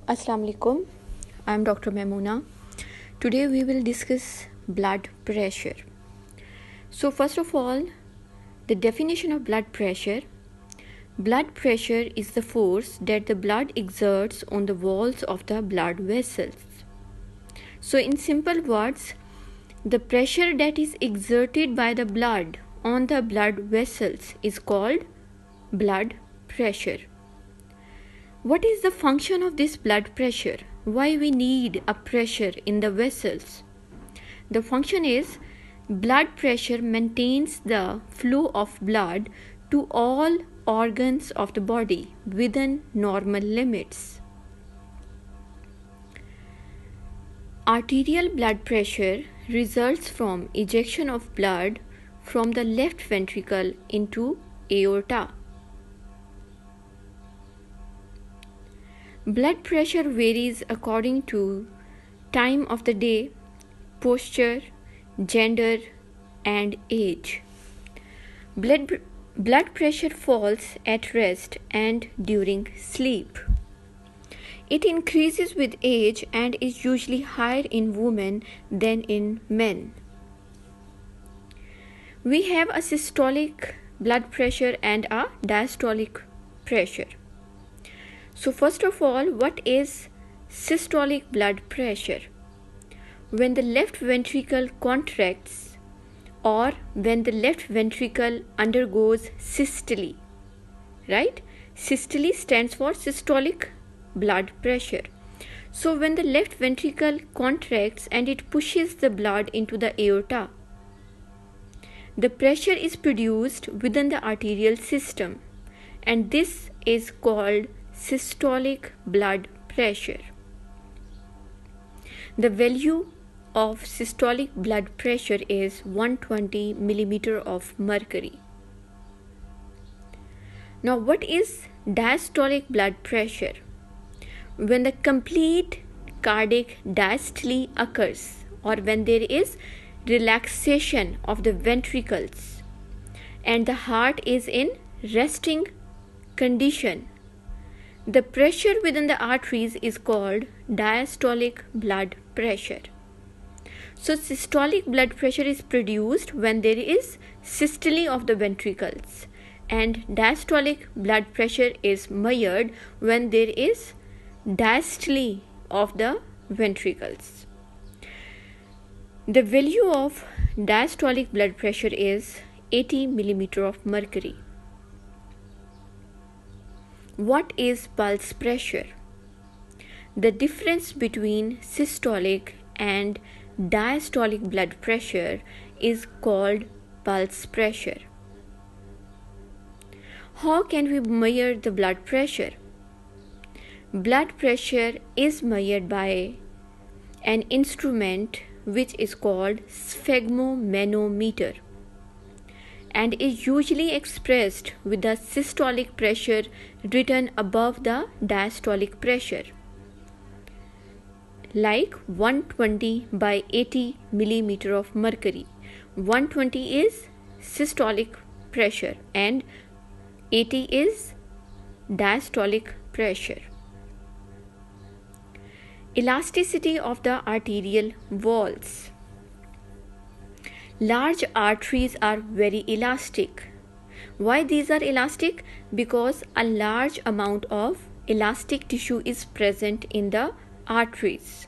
Assalamu alaikum. I am Dr. Maimoona. Today we will discuss blood pressure. So first of all, the definition of blood pressure. Blood pressure is the force that the blood exerts on the walls of the blood vessels. So in simple words, the pressure that is exerted by the blood on the blood vessels is called blood pressure. What is the function of this blood pressure? Why we need a pressure in the vessels? The function is blood pressure maintains the flow of blood to all organs of the body within normal limits. Arterial blood pressure results from ejection of blood from the left ventricle into aorta. Blood pressure varies according to time of the day, posture, gender, and age. Blood pressure falls at rest and during sleep. It increases with age and is usually higher in women than in men. We have a systolic blood pressure and a diastolic pressure. So first of all, what is systolic blood pressure? When the left ventricle contracts or when the left ventricle undergoes systole, right? Systole stands for systolic blood pressure. So when the left ventricle contracts and it pushes the blood into the aorta, the pressure is produced within the arterial system, and this is called systolic blood pressure. The value of systolic blood pressure is 120 millimeter of mercury. Now, what is diastolic blood pressure? When the complete cardiac diastole occurs, or when there is relaxation of the ventricles and the heart is in resting condition, the pressure within the arteries is called diastolic blood pressure. So systolic blood pressure is produced when there is systole of the ventricles, and diastolic blood pressure is measured when there is diastole of the ventricles. The value of diastolic blood pressure is 80 millimeter of mercury. What is pulse pressure? The difference between systolic and diastolic blood pressure is called pulse pressure. How can we measure the blood pressure? Blood pressure is measured by an instrument which is called sphygmomanometer and is usually expressed with the systolic pressure written above the diastolic pressure, like 120 by 80 millimeter of mercury. 120 is systolic pressure and 80 is diastolic pressure. Elasticity of the arterial walls. Large arteries are very elastic. Why these are elastic? Because a large amount of elastic tissue is present in the arteries.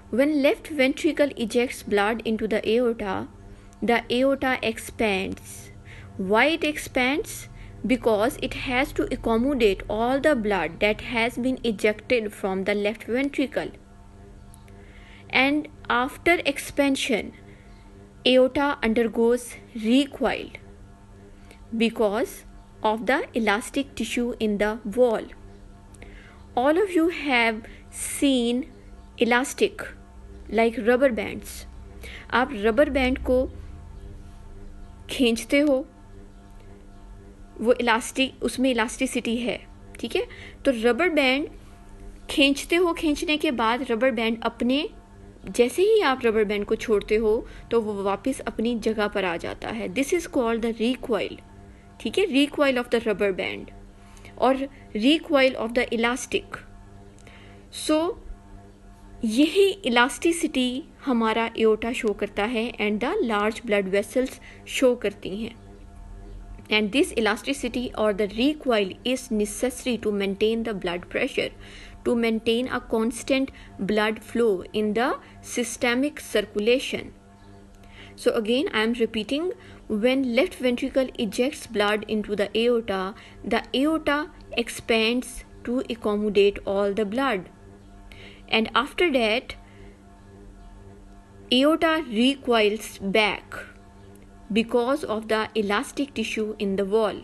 When left ventricle ejects blood into the aorta expands. Why it expands? Because it has to accommodate all the blood that has been ejected from the left ventricle. And after expansion, aorta undergoes recoil because of the elastic tissue in the wall. All of you have seen elastic like rubber bands. आप rubber band को खींचते हो, वो elastic, उसमें elasticity है, ठीक है? तो रबर बैंड खींचते हो, खींचने के बाद रबर बैंड अपने, जैसे ही आप रबर बैंड को छोड़ते हो तो वो वापस अपनी जगह पर आ जाता है. This is called the recoil, ठीक है? Recoil of the rubber band और recoil of the elastic. सो यही इलास्टिसिटी हमारा एओर्टा शो करता है and the large blood vessels show करती हैं. And this elasticity or the recoil is necessary to maintain the blood pressure, to maintain a constant blood flow in the systemic circulation. So again I am repeating, when left ventricle ejects blood into the aorta expands to accommodate all the blood, and after that aorta recoils back because of the elastic tissue in the wall.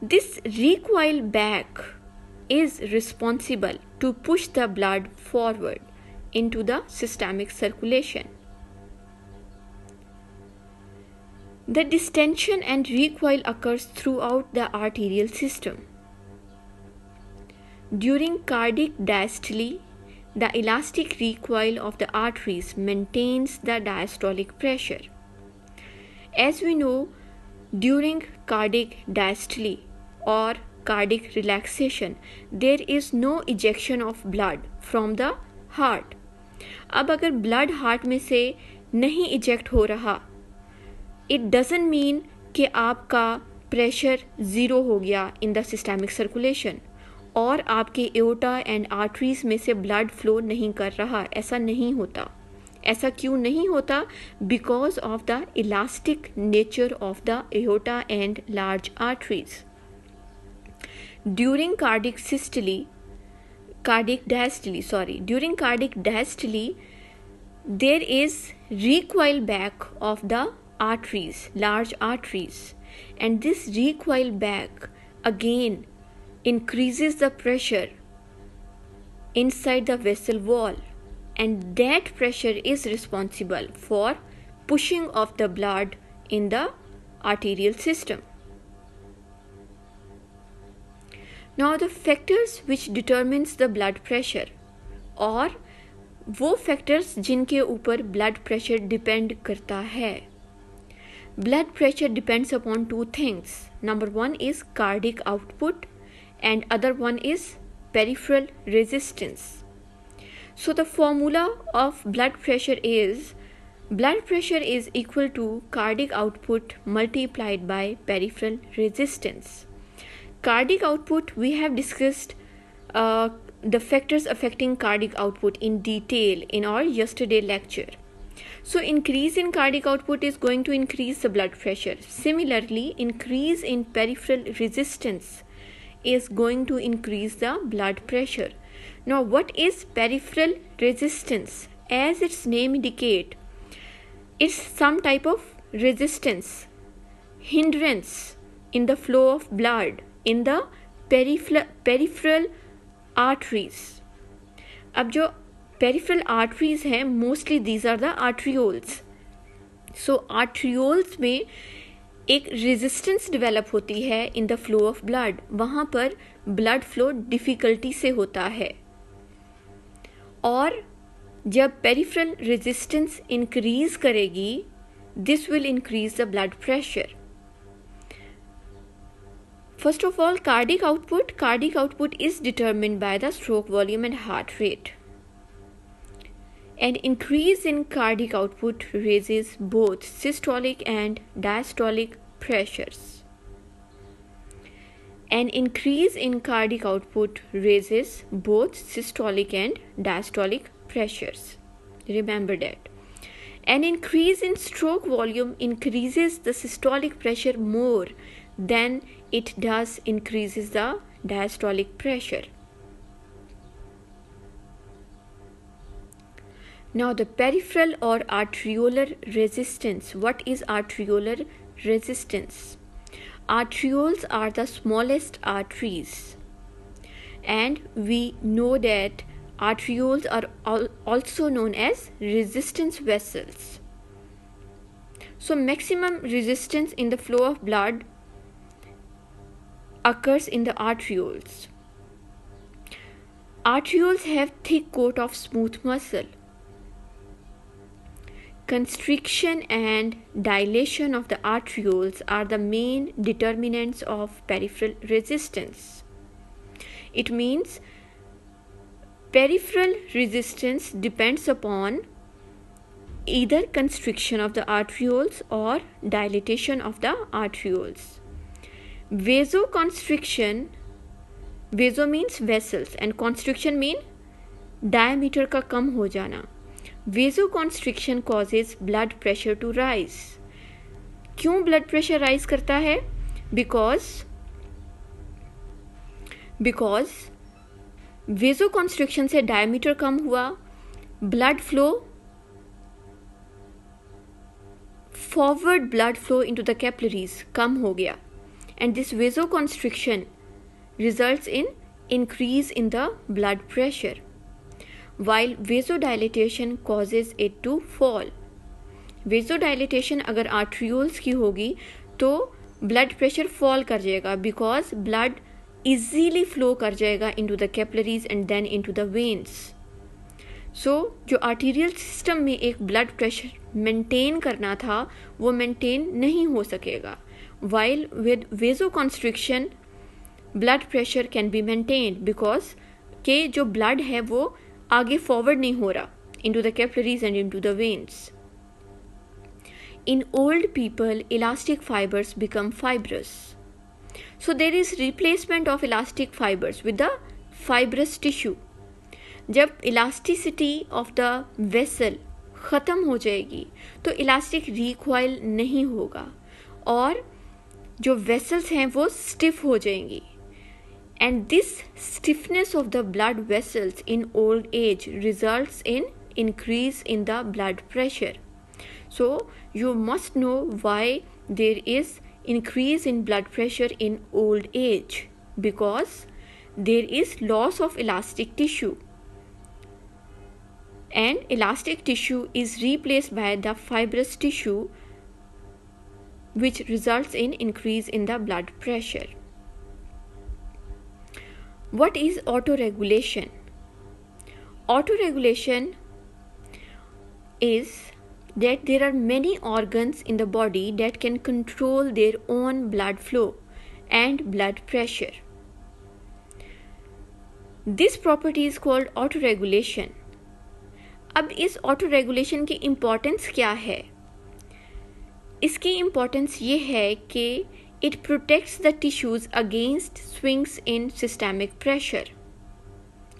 This recoil back is responsible to push the blood forward into the systemic circulation. The distension and recoil occurs throughout the arterial system. During cardiac diastole, the elastic recoil of the arteries maintains the diastolic pressure. As we know, during cardiac diastole or cardiac relaxation, there is no ejection of blood from the heart. अब अगर blood heart में से नहीं eject हो रहा, it doesn't mean कि आपका pressure zero हो गया in the systemic circulation और आपके एओर्टा एंड आर्टरीज में से ब्लड फ्लो नहीं कर रहा. ऐसा नहीं होता. ऐसा क्यों नहीं होता? Because of the elastic nature of the aorta and large arteries. During cardiac diastole, there is recoil back of the arteries, large arteries, and this recoil back again increases the pressure inside the vessel wall, and that pressure is responsible for pushing of the blood in the arterial system. Now the factors which determines the blood pressure, और वो factors जिनके ऊपर blood pressure depend करता है. Blood pressure depends upon two things. Number one is cardiac output and other one is peripheral resistance. So the formula of blood pressure is equal to cardiac output multiplied by peripheral resistance. Cardiac output, we have discussed the factors affecting cardiac output in detail in our yesterday lecture. So increase in cardiac output is going to increase the blood pressure. Similarly, increase in peripheral resistance is going to increase the blood pressure. Now what is peripheral resistance? As its name indicate, it's some type of resistance, hindrance in the flow of blood in the peripheral arteries. अब जो peripheral arteries हैं, mostly these are the arterioles. So arterioles में एक resistance develop होती है in the flow of blood. वहाँ पर blood flow difficulty से होता है, और जब पेरिफेरल रेजिस्टेंस इंक्रीज करेगी, this will increase the blood pressure. First of all, cardiac output is determined by the stroke volume and heart rate. An increase in cardiac output raises both systolic and diastolic pressures. An increase in cardiac output raises both systolic and diastolic pressures. Remember that. An increase in stroke volume increases the systolic pressure more than it does increases the diastolic pressure. Now the peripheral or arteriolar resistance. What is arteriolar resistance? Arterioles are the smallest arteries, and we know that arterioles are also known as resistance vessels. So maximum resistance in the flow of blood occurs in the arterioles. Arterioles have thick coat of smooth muscle. Constriction and dilation of the arterioles are the main determinants of peripheral resistance. It means Peripheral resistance depends upon either constriction of the arterioles or dilatation of the arterioles. Vasoconstriction, vaso means vessels and constriction mean diameter का कम हो जाना. Vasoconstriction causes blood pressure to rise. क्यों blood pressure rise करता है? Because vasoconstriction से diameter कम हुआ, blood flow, forward blood flow into the capillaries कम हो गया, and this vasoconstriction results in increase in the blood pressure, while vasodilatation causes it to fall. Vasodilatation अगर arterioles की होगी तो blood pressure fall कर जाएगा, because blood easily flow कर जाएगा into the capillaries and then into the veins. So जो arterial system में एक blood pressure maintain करना था वो maintain नहीं हो सकेगा, while with vasoconstriction blood pressure can be maintained because के जो blood है वो आगे forward नहीं हो रहा into the capillaries and into the veins. In old people, elastic fibers become fibrous. So there is replacement of elastic fibers with the fibrous tissue. जब elasticity of the vessel ख़त्म हो जाएगी तो elastic recoil नहीं होगा और जो vessels हैं वो stiff हो जाएंगी. And this stiffness of the blood vessels in old age results in increase in the blood pressure. So you must know why there is increase in blood pressure in old age, because there is loss of elastic tissue and elastic tissue is replaced by the fibrous tissue, which results in increase in the blood pressure. What is autoregulation? Autoregulation is that there are many organs in the body that can control their own blood flow and blood pressure. This property is called autoregulation. अब इस autoregulation की importance क्या है? इसकी importance ये है कि it protects the tissues against swings in systemic pressure.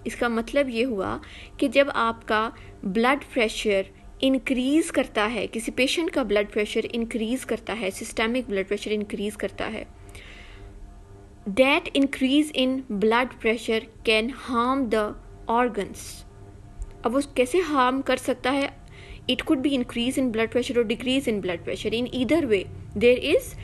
इसका मतलब ये हुआ कि जब आपका blood pressure इंक्रीज़ करता है, किसी पेशेंट का ब्लड प्रेशर इंक्रीज़ करता है, सिस्टेमिक ब्लड प्रेशर इंक्रीज़ करता है, that increase in blood pressure can harm the organs. अब वो कैसे हार्म कर सकता है? It could be increase in blood pressure और decrease in blood pressure. In either way there is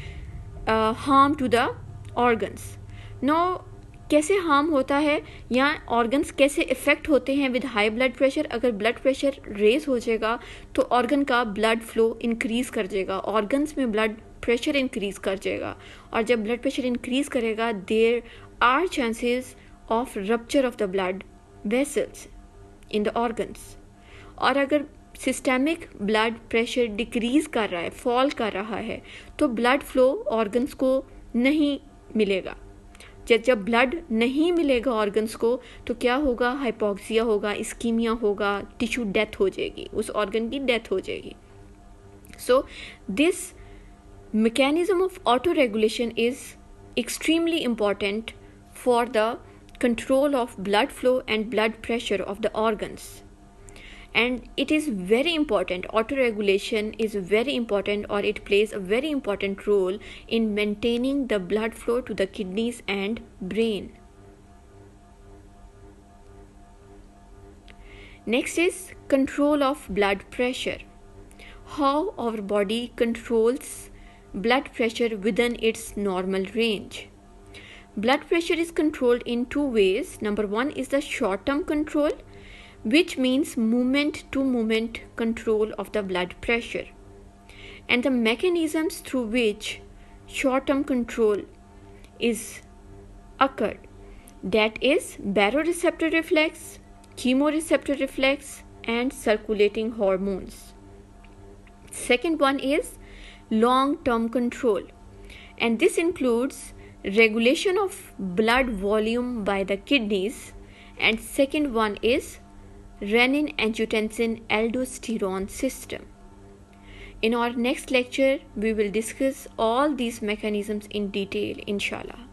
harm to the organs. No कैसे harm होता है या ऑर्गन्स कैसे इफ़ेक्ट होते हैं विद हाई ब्लड प्रेशर? अगर ब्लड प्रेशर रेज हो जाएगा तो ऑर्गन का ब्लड फ्लो इंक्रीज़ कर जाएगा, ऑर्गन्स में ब्लड प्रेशर इंक्रीज़ कर जाएगा, और जब ब्लड प्रेशर इंक्रीज़ करेगा there are chances of rupture of the blood vessels in the organs. और अगर सिस्टेमिक ब्लड प्रेशर डिक्रीज़ कर रहा है, फॉल कर रहा है, तो ब्लड फ्लो ऑर्गन्स को नहीं मिलेगा. जब ब्लड नहीं मिलेगा ऑर्गन्स को तो क्या होगा? हाइपोक्सिया होगा, इस्कीमिया होगा, टिश्यू डेथ हो जाएगी, उस ऑर्गन की डेथ हो जाएगी. So this mechanism of autoregulation is extremely important for the control of blood flow and blood pressure of the organs. And it is very important, autoregulation is very important, or it plays a very important role in maintaining the blood flow to the kidneys and brain. Next is control of blood pressure. How our body controls blood pressure within its normal range. Blood pressure is controlled in two ways. Number one is the short-term control, which means moment to moment control of the blood pressure, and the mechanisms through which short-term control is occurred, that is baroreceptor reflex, chemoreceptor reflex, and circulating hormones. Second one is long-term control, and this includes regulation of blood volume by the kidneys and second one is renin-angiotensin-aldosterone system. In our next lecture, we will discuss all these mechanisms in detail, inshallah.